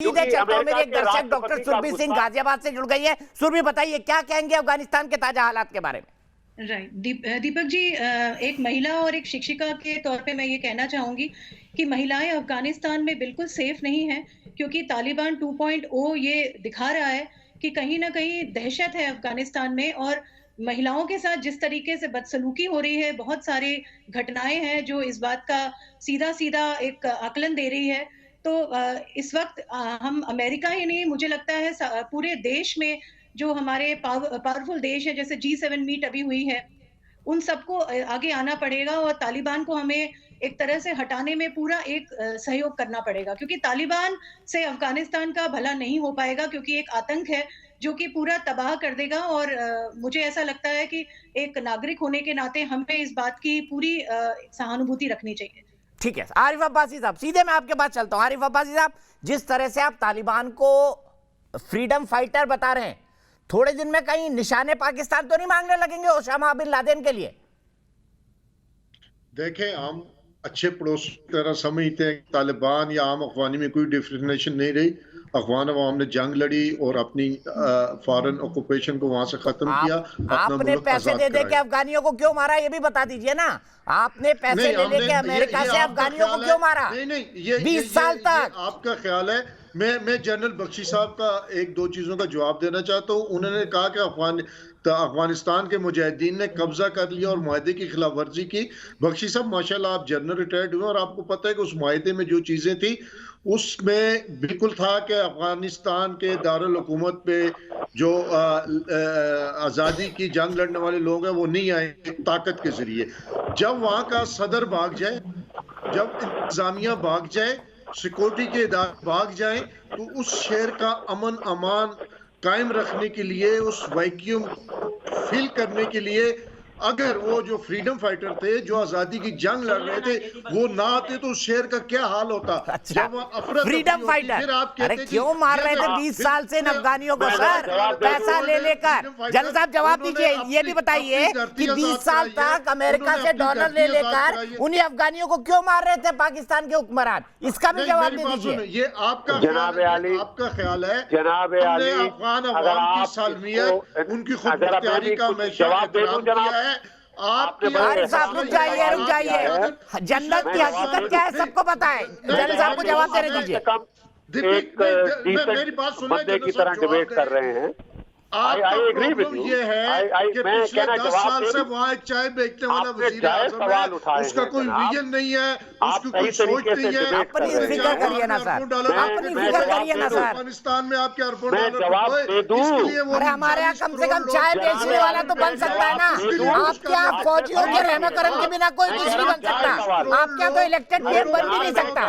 सीधे चलता हूं, मेरे एक दर्शक डॉक्टर सुरभि सिंह गाजियाबाद से जुड़ गई है। सुरभि बताइए क्या कहेंगे अफगानिस्तान के ताजा हालात के बारे में। राइट दीपक जी, एक महिला और एक शिक्षिका के तौर पे मैं ये कहना चाहूंगी कि महिलाएं अफगानिस्तान में बिल्कुल सेफ नहीं हैं, क्योंकि तालिबान 2.0 ये दिखा रहा है कि कहीं ना कहीं दहशत है अफगानिस्तान में। और महिलाओं के साथ जिस तरीके से बदसलूकी हो रही है, बहुत सारी घटनाएं हैं जो इस बात का सीधा सीधा एक आकलन दे रही है। तो इस वक्त हम अमेरिका ही नहीं, मुझे लगता है पूरे देश में जो हमारे पावरफुल देश है, जैसे G7 मीट अभी हुई है, उन सबको आगे आना पड़ेगा और तालिबान को हमें एक तरह से हटाने में पूरा एक सहयोग करना पड़ेगा, क्योंकि तालिबान से अफगानिस्तान का भला नहीं हो पाएगा, क्योंकि एक आतंक है जो कि पूरा तबाह कर देगा। और मुझे ऐसा लगता है कि एक नागरिक होने के नाते हमें इस बात की पूरी सहानुभूति रखनी चाहिए। ठीक है आरिफ अब्बासी साहब, सीधे मैं आपके पास चलता हूं। आरिफ अब्बासी साहब, जिस तरह से आप तालिबान को फ्रीडम फाइटर बता रहे हैं, थोड़े दिन में कहीं निशाने पाकिस्तान तो नहीं मांगने लगेंगे ओसामा बिन लादेन के लिए? देखें, हम अच्छे पड़ोसी की तरह समझते हैं कि तालिबान या आम अफगानी में कोई डिफरेंशिएशन नहीं रही। अफगान अवाम ने जंग लड़ी और अपनी फॉरेन ऑक्यूपेशन को वहां से खत्म किया। आपने पैसे दे दे के अफगानियों को क्यों मारा, ये भी बता दीजिए ना। आपने पैसे ले लेके अमेरिका से अफगानियों को क्यों मारा? नहीं, ये 20 साल तक आपका ख्याल है। मैं जनरल बख्शी साहब का एक दो चीजों का जवाब देना चाहता हूँ। उन्होंने कहा कि अफगानिस्तान के मुजाहिदीन ने कब्जा कर लिया और मुआहदे की खिलाफ वर्जी की। बख्शी साहब, माशाल्लाह आप जनरल रिटायर्ड हुए और आपको पता है कि उस मुआहदे में जो चीजें थी उसमें बिल्कुल था कि अफगानिस्तान के दारुल हुकूमत पे जो आज़ादी की जंग लड़ने वाले लोग हैं वो नहीं आए ताकत के जरिए। जब वहां का सदर भाग जाए, जब इंतजामिया भाग जाए, सिक्योरिटी के इदारे भाग जाएं, तो उस शहर का अमन अमान कायम रखने के लिए, उस वैक्यूम फिल करने के लिए, अगर वो जो फ्रीडम फाइटर थे जो आजादी की जंग लड़ रहे थे वो ना आते तो उस शहर का क्या हाल होता। अच्छा, फ्रीडम फाइटर, अरे क्यों मार रहे थे 20 साल से अफगानियों को सर, पैसा ले लेकर? जनरल साहब जवाब दीजिए, ये भी बताइए कि 20 साल तक अमेरिका से डॉलर ले लेकर उन्हीं अफगानियों को क्यों मार रहे थे पाकिस्तान के हुक्मरान? इसका भी जवाब दे दीजिए। ये आपका ख्याल है अफगान अवाम की सालमियत, उनकी खुदमुख्तारी का हमेशा एहतराम किया है। साहब रुक जाइए, जन्नत की हकीकत क्या है सबको पता है। जनरल साहब को जवाब देने दीजिए। मेरी बात सुनिए, की तरह डिबेट कर रहे हैं। ये है कि पिछले 10 साल से वहाँ एक चाय बेचने वाला वजीर आज़म है, उसका कोई विजन नहीं है, उसकी कोई सोच नहीं है। अपनी फिक्र करिए ना सर, अपनी फिक्र करिए ना सर। अफगानिस्तान में आप क्या अरबों डॉलर, इसके लिए वो हमारे यहाँ कम से कम चाय बेचने वाला तो बन सकता है ना। आपके यहाँ फौजियों के रहमो करम के बिना कोई कुछ नहीं बन सकता। आपके यहाँ तो इलेक्टेड पीएम बन भी नहीं सकता।